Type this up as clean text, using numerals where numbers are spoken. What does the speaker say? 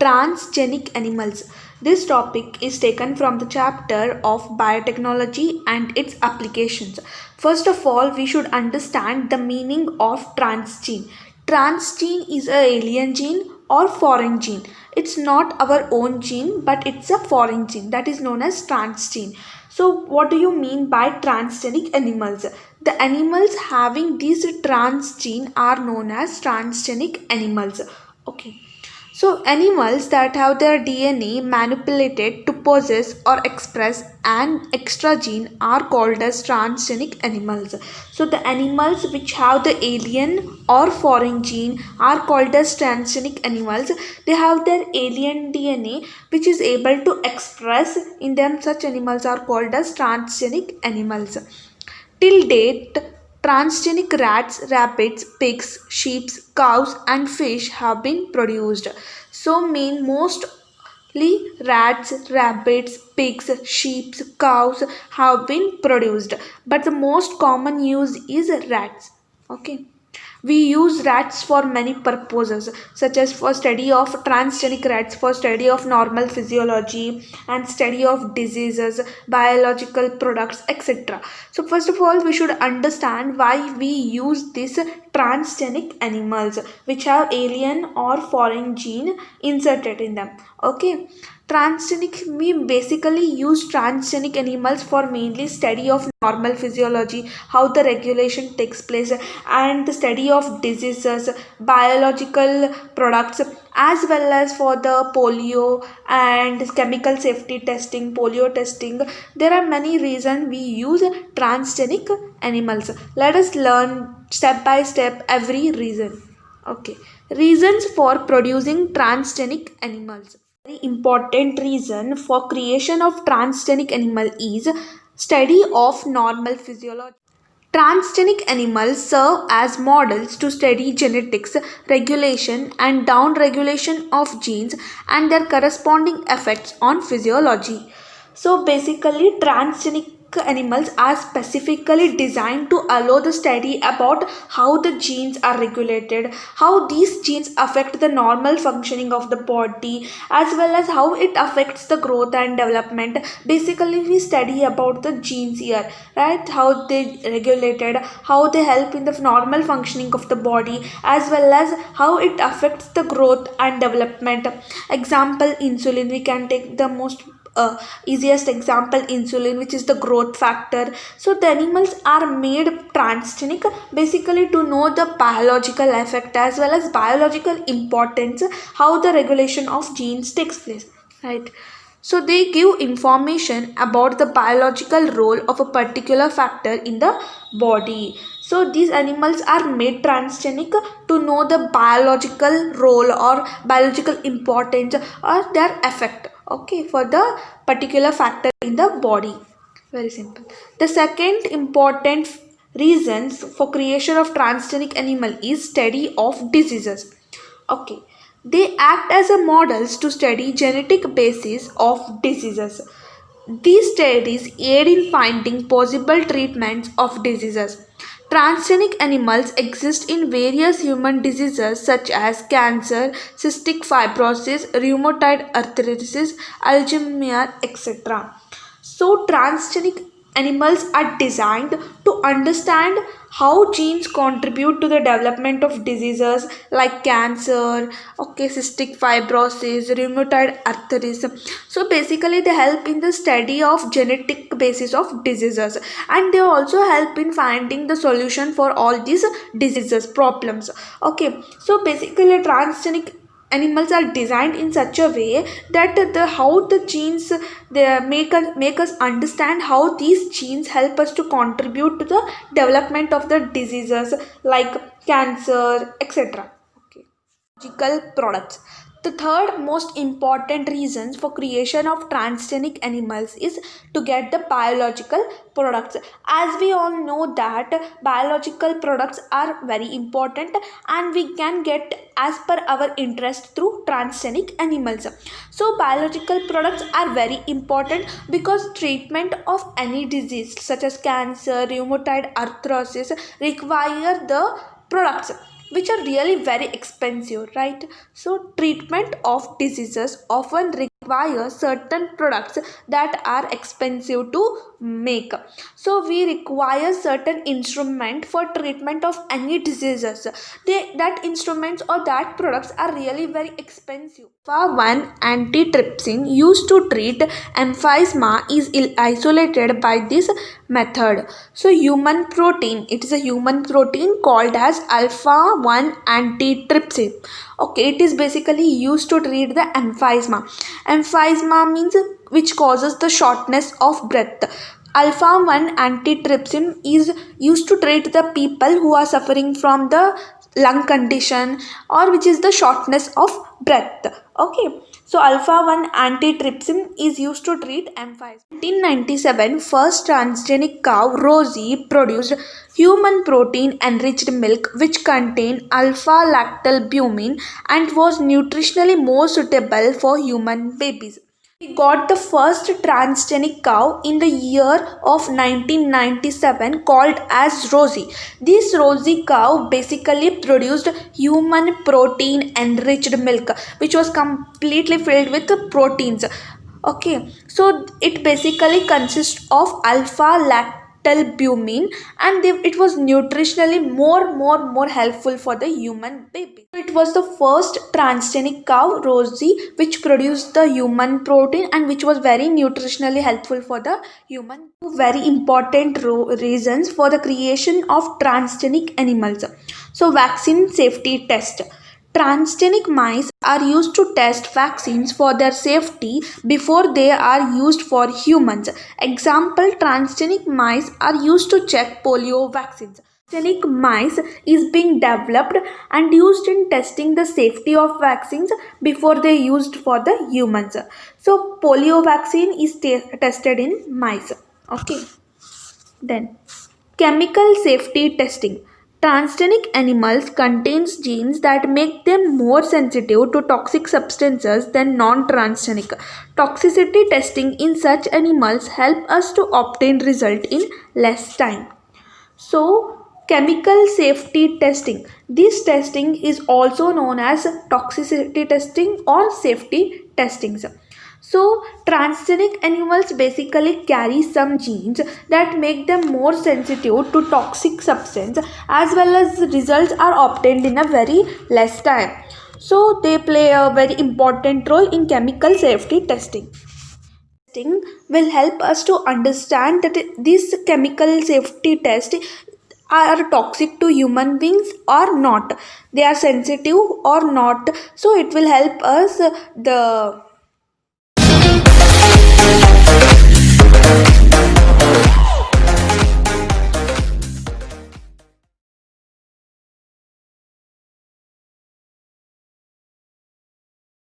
Transgenic animals. This topic is taken from the chapter of biotechnology and its applications. First of all, we should understand the meaning of transgene. Transgene is a alien gene or foreign gene. It's not our own gene, but it's a foreign gene that is known as transgene. So, what do you mean by transgenic animals? The animals having this transgene are known as transgenic animals. Okay. So, animals that have their DNA manipulated to possess or express an extra gene are called as transgenic animals. So, the animals which have the alien or foreign gene are called as transgenic animals. They have their alien DNA which is able to express in them. Such animals are called as transgenic animals. Till date, transgenic rats, rabbits, pigs, sheep, cows, and fish have been produced. So, mostly rats, rabbits, pigs, sheep, cows have been produced, but the most common use is rats. Okay. We use rats for many purposes, such as for study of transgenic rats, for study of normal physiology and study of diseases, biological products, etc. So first of all, we should understand why we use these transgenic animals which have alien or foreign gene inserted in them. Okay. Transgenic, we basically use transgenic animals for mainly study of normal physiology, how the regulation takes place, and the study of diseases, biological products, as well as for the polio and chemical safety testing, polio testing. There are many reasons we use transgenic animals. Let us learn step by step every reason. Okay, reasons for producing transgenic animals. Very important reason for creation of transgenic animal is study of normal physiology. Transgenic animals serve as models to study genetics, regulation, and downregulation of genes and their corresponding effects on physiology. So, basically, transgenic animals are specifically designed to allow the study about how the genes are regulated, how these genes affect the normal functioning of the body, as well as how it affects the growth and development. Basically, we study about the genes here, right? How they regulated, how they help in the normal functioning of the body, as well as how it affects the growth and development. Example, insulin. We can take the most easiest example, insulin, which is the growth factor. So the animals are made transgenic basically to know the biological effect as well as biological importance, how the regulation of genes takes place, right? So they give information about the biological role of a particular factor in the body. So these animals are made transgenic to know the biological role or biological importance or their effect, okay, for the particular factor in the body. Very simple. The second important reasons for creation of transgenic animal is study of diseases. Okay, they act as a models to study genetic basis of diseases. These studies aid in finding possible treatments of diseases. Transgenic animals exist in various human diseases such as cancer, cystic fibrosis, rheumatoid arthritis, Alzheimer's, etc. So, transgenic animals are designed to understand how genes contribute to the development of diseases like cancer, okay, cystic fibrosis, rheumatoid arthritis. So basically, they help in the study of genetic basis of diseases, and they also help in finding the solution for all these diseases problems. Okay, so basically, transgenic animals are designed in such a way that the how the genes they make us understand how these genes help us to contribute to the development of the diseases like cancer, etc. Okay. Biological products. The third most important reasons for creation of transgenic animals is to get the biological products. As we all know that biological products are very important and we can get as per our interest through transgenic animals. So biological products are very important because treatment of any disease such as cancer, rheumatoid arthritis require the products. which are really very expensive, right? So treatment of diseases often require certain products that are expensive to make. So we require certain instrument for treatment of any diseases. That instruments or that products are really very expensive. Alpha 1 antitrypsin used to treat emphysema is isolated by this method. So human protein, it is a human protein called as alpha 1 antitrypsin. Okay, it is basically used to treat the emphysema. Emphysema means which causes the shortness of breath. Alpha 1 antitrypsin is used to treat the people who are suffering from the lung condition or which is the shortness of breath. Okay, so alpha 1 antitrypsin is used to treat emphysema. 1997, first transgenic cow Rosie produced human protein enriched milk which contained alpha lactalbumin and was nutritionally more suitable for human babies. We got the first transgenic cow in the year of 1997 called as Rosie. This Rosie cow basically produced human protein enriched milk which was completely filled with proteins. Okay, so it basically consists of alpha lactalbumin and it was nutritionally more helpful for the human baby. So it was the first transgenic cow Rosie which produced the human protein and which was very nutritionally helpful for the human. Two very important reasons for the creation of transgenic animals. So vaccine safety test. Transgenic mice are used to test vaccines for their safety before they are used for humans. Example, transgenic mice are used to check polio vaccines. Transgenic mice is being developed and used in testing the safety of vaccines before they used for the humans. So polio vaccine is tested in mice. Okay. Then chemical safety testing. Transgenic animals contains genes that make them more sensitive to toxic substances than non-transgenic. Toxicity testing in such animals help us to obtain result in less time. So, chemical safety testing. This testing is also known as toxicity testing or safety testings. So, transgenic animals basically carry some genes that make them more sensitive to toxic substance as well as results are obtained in a very less time. So, they play a very important role in chemical safety testing. Testing will help us to understand that these chemical safety tests are toxic to human beings or not, they are sensitive or not. So it will help us the